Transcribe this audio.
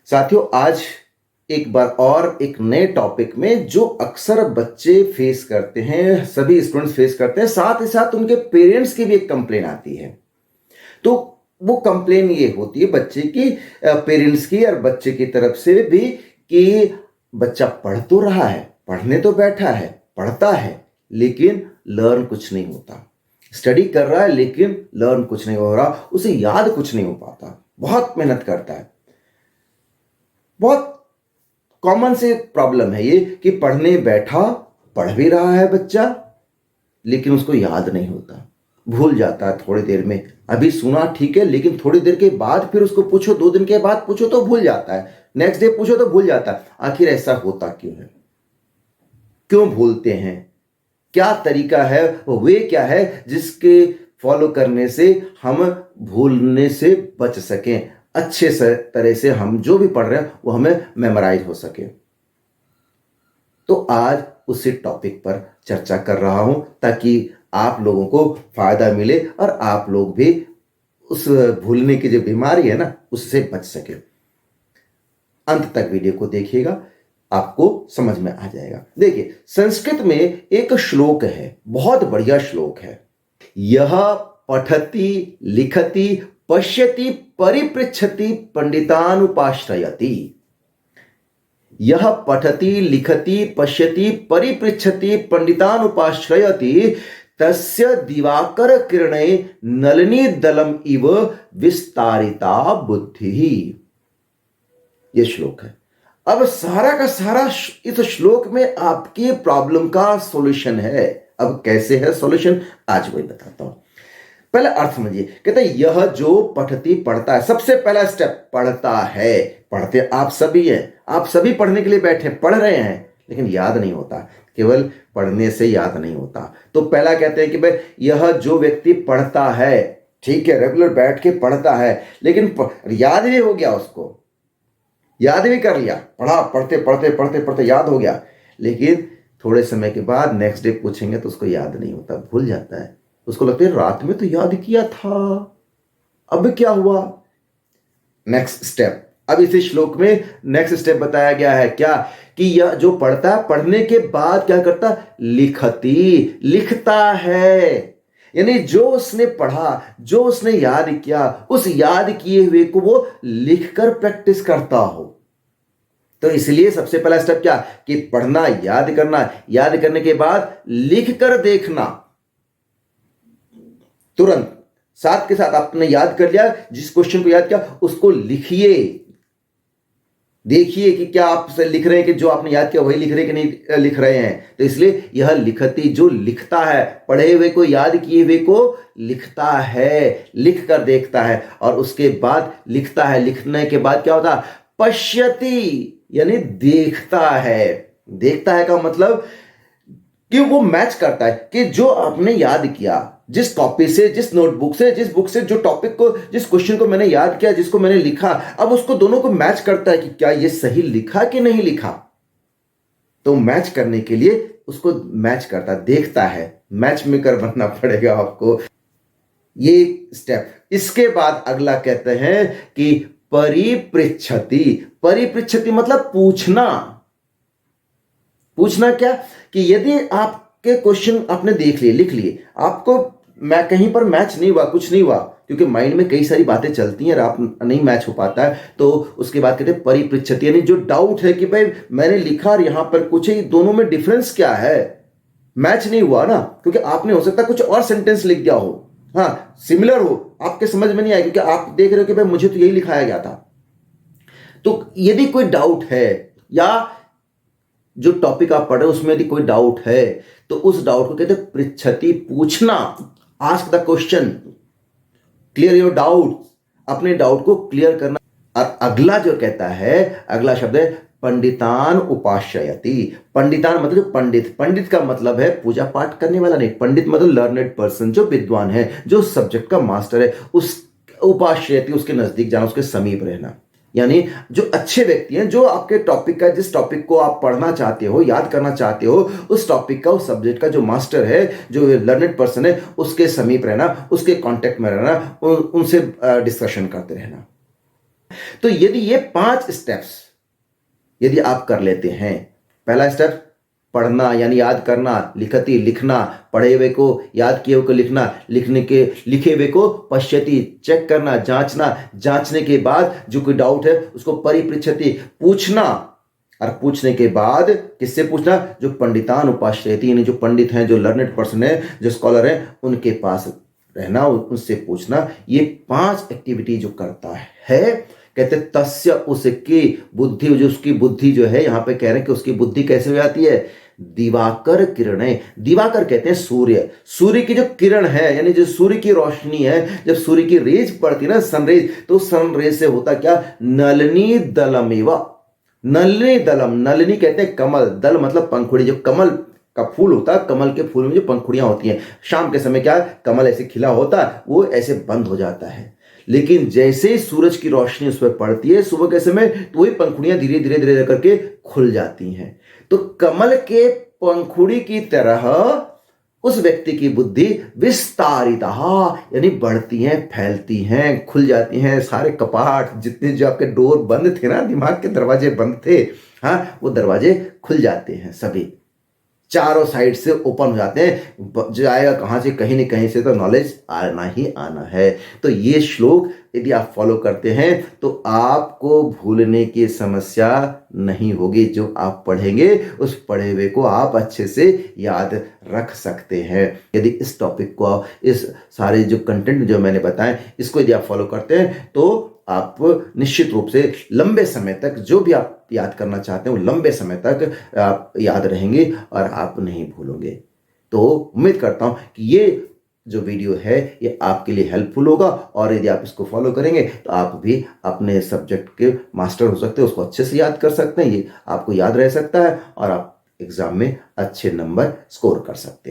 साथियों, आज एक बार और एक नए टॉपिक में जो अक्सर बच्चे फेस करते हैं, सभी स्टूडेंट्स फेस करते हैं, साथ ही साथ उनके पेरेंट्स की भी एक कंप्लेन आती है। तो वो कंप्लेन ये होती है बच्चे की, पेरेंट्स की और बच्चे की तरफ से भी, कि बच्चा पढ़ तो रहा है, पढ़ने तो बैठा है, पढ़ता है, लेकिन लर्न कुछ नहीं होता। स्टडी कर रहा है लेकिन लर्न कुछ नहीं हो रहा, उसे याद कुछ नहीं हो पाता। बहुत मेहनत करता है। बहुत कॉमन से प्रॉब्लम है ये कि पढ़ने बैठा, पढ़ भी रहा है बच्चा, लेकिन उसको याद नहीं होता, भूल जाता है थोड़ी देर में। अभी सुना ठीक है, लेकिन थोड़ी देर के बाद फिर उसको पूछो, 2 दिन के बाद पूछो तो भूल जाता है, नेक्स्ट डे पूछो तो भूल जाता है। आखिर ऐसा होता क्यों है? क्यों भूलते हैं? क्या तरीका है, वे क्या है जिसके फॉलो करने से हम भूलने से बच सकें, अच्छे से तरह से हम जो भी पढ़ रहे हैं वो हमें मेमोराइज हो सके। तो आज उसी टॉपिक पर चर्चा कर रहा हूं ताकि आप लोगों को फायदा मिले और आप लोग भी उस भूलने की जो बीमारी है ना, उससे बच सके। अंत तक वीडियो को देखिएगा, आपको समझ में आ जाएगा। देखिए, संस्कृत में एक श्लोक है, बहुत बढ़िया श्लोक है। यह पठति लिखति पश्यति परिपृच्छति पंडितानुपाश्रयति। यह पठति लिखति पश्यति परिपृच्छति पंडितानुपाश्रयति तस्य दिवाकर किरणे नलिनी दलम इव विस्तारिता बुद्धि। यह श्लोक है। अब सारा का सारा इस श्लोक में आपकी प्रॉब्लम का सॉल्यूशन है। अब कैसे है सॉल्यूशन, आज वही बताता हूं। पहले अर्थ समझिए। कहते हैं यह जो पठती, पढ़ता है। सबसे पहला स्टेप, पढ़ता है। पढ़ते आप सभी हैं, आप सभी पढ़ने के लिए बैठे, पढ़ रहे हैं, लेकिन याद नहीं होता। केवल पढ़ने से याद नहीं होता। तो पहला कहते हैं कि भाई यह जो व्यक्ति पढ़ता है, ठीक है, रेगुलर बैठ के पढ़ता है, लेकिन याद भी हो गया, उसको याद भी कर लिया, पढ़ा, पढ़ते पढ़ते पढ़ते पढ़ते याद हो गया, लेकिन थोड़े समय के बाद नेक्स्ट डे पूछेंगे तो उसको याद नहीं होता, भूल जाता है। उसको लगता है रात में तो याद किया था, अब क्या हुआ? नेक्स्ट स्टेप, अब इसी श्लोक में नेक्स्ट स्टेप बताया गया है क्या, कि यह जो पढ़ता है, पढ़ने के बाद क्या करता? लिखती, लिखता है। यानी जो उसने पढ़ा, जो उसने याद किया, उस याद किए हुए को वो लिखकर प्रैक्टिस करता हो। तो इसलिए सबसे पहला स्टेप क्या, कि पढ़ना, याद करना, याद करने के बाद लिखकर देखना। तुरंत साथ के साथ आपने याद कर लिया, जिस क्वेश्चन को याद किया उसको लिखिए, देखिए कि क्या आप लिख रहे हैं, कि जो आपने याद किया वही लिख रहे हैं कि नहीं लिख रहे हैं। तो इसलिए यह लिखती, जो लिखता है, पढ़े हुए को, याद किए हुए को लिखता है, लिख कर देखता है, और उसके बाद लिखता है, लिखने के बाद क्या होता? पश्यति, यानी देखता है। देखता है का मतलब कि वो मैच करता है कि जो आपने याद किया, जिस कॉपी से, जिस नोटबुक से, जिस बुक से, जो टॉपिक को, जिस क्वेश्चन को मैंने याद किया, जिसको मैंने लिखा, अब उसको दोनों को मैच करता है कि क्या ये सही लिखा कि नहीं लिखा। तो मैच करने के लिए उसको मैच करता, देखता है, मैच मेकर बनना पड़ेगा आपको। ये स्टेप। इसके बाद अगला कहते हैं कि परिपृच्छति। परिपृच्छति मतलब पूछना। पूछना क्या, कि यदि आपके क्वेश्चन आपने देख लिए, लिख लिए, आपको मैं कहीं पर मैच नहीं हुआ, कुछ नहीं हुआ, क्योंकि माइंड में कई सारी बातें चलती हैं और आप नहीं मैच हो पाता है, तो उसके बाद कहते हैं परिपृच्छति, यानी जो डाउट है कि भाई मैंने लिखा और यहां पर कुछ है, दोनों में डिफरेंस क्या है, मैच नहीं हुआ ना, क्योंकि आपने हो सकता है कुछ और सेंटेंस लिख दिया हो, हाँ सिमिलर हो, आपके समझ में नहीं आया, क्योंकि आप देख रहे हो कि भाई मुझे तो यही लिखाया गया था। तो यदि कोई डाउट है, या जो टॉपिक आप पढ़ रहे हो उसमें यदि कोई डाउट है, तो उस डाउट को कहते हैं पृच्छति, पूछना। Ask the question, clear your doubt, अपने डाउट को क्लियर करना। और अगला जो कहता है, अगला शब्द है पंडितान उपाश्रयति। पंडितान मतलब पंडित। पंडित का मतलब है पूजा पाठ करने वाला नहीं, पंडित मतलब लर्नेड पर्सन, जो विद्वान है, जो सब्जेक्ट का मास्टर है। उस उपाश्रयति, उसके नजदीक जाना, उसके समीप रहना, यानी जो अच्छे व्यक्ति हैं, जो आपके टॉपिक का, जिस टॉपिक को आप पढ़ना चाहते हो, याद करना चाहते हो, उस टॉपिक का, उस सब्जेक्ट का जो मास्टर है, जो लर्नेड पर्सन है, उसके समीप रहना, उसके कांटेक्ट में रहना, उनसे डिस्कशन करते रहना। तो यदि ये 5 स्टेप्स यदि आप कर लेते हैं, पहला स्टेप पढ़ना यानी याद करना, लिखति लिखना, पढ़े हुए को याद किए हुए को लिखना, लिखे हुए को पश्यति चेक करना, जांचना, जांचने के बाद जो कोई डाउट है उसको परिपृच्छति पूछना, और पूछने के बाद किससे पूछना, जो पंडितान उपाश्रयति यानी जो पंडित हैं, जो लर्नेड पर्सन है, जो स्कॉलर है, उनके पास रहना, उनसे पूछना। ये 5 एक्टिविटी जो करता है, कहते तस्य उसकी बुद्धि, जो उसकी बुद्धि जो है, यहां पे कह रहे हैं कि उसकी बुद्धि कैसे हो जाती है, दिवाकर किरणें। दिवाकर कहते हैं सूर्य, सूर्य की जो किरण है यानी जो सूर्य की रोशनी है, जब सूर्य की रेज पड़ती है ना, सनरेज, तो सनरेज से होता क्या, नलिनी दलमेवा, नलिनी दलम, नलिनी कहते हैं कमल, दल मतलब पंखुड़ी, जो कमल का फूल होता है, कमल के फूल में जो पंखुड़ियां होती हैं, शाम के समय क्या कमल ऐसे खिला होता है, वो ऐसे बंद हो जाता है। लेकिन जैसे ही सूरज की रोशनी उस पर पड़ती है सुबह के समय, तो वही पंखुड़ियां धीरे धीरे धीरे करके खुल जाती हैं। तो कमल के पंखुड़ी की तरह उस व्यक्ति की बुद्धि विस्तारिता यानी बढ़ती हैं, फैलती हैं, खुल जाती हैं, सारे कपाट जितने जो आपके डोर बंद थे ना, दिमाग के दरवाजे बंद थे, हाँ, वो दरवाजे खुल जाते हैं, सभी चारों साइड से ओपन हो जाते हैं। जाएगा कहाँ से, कहीं न कहीं से तो नॉलेज आना ही आना है। तो ये श्लोक यदि आप फॉलो करते हैं तो आपको भूलने की समस्या नहीं होगी। जो आप पढ़ेंगे उस पढ़े हुए को आप अच्छे से याद रख सकते हैं। यदि इस टॉपिक को, इस सारे जो कंटेंट जो मैंने बताए, इसको यदि आप फॉलो करते हैं तो आप निश्चित रूप से लंबे समय तक जो भी आप याद करना चाहते हैं वो लंबे समय तक आप याद रहेंगे और आप नहीं भूलोगे। तो उम्मीद करता हूं कि ये जो वीडियो है ये आपके लिए हेल्पफुल होगा, और यदि आप इसको फॉलो करेंगे तो आप भी अपने सब्जेक्ट के मास्टर हो सकते हैं, उसको अच्छे से याद कर सकते हैं, ये आपको याद रह सकता है और आप एग्जाम में अच्छे नंबर स्कोर कर सकते हैं।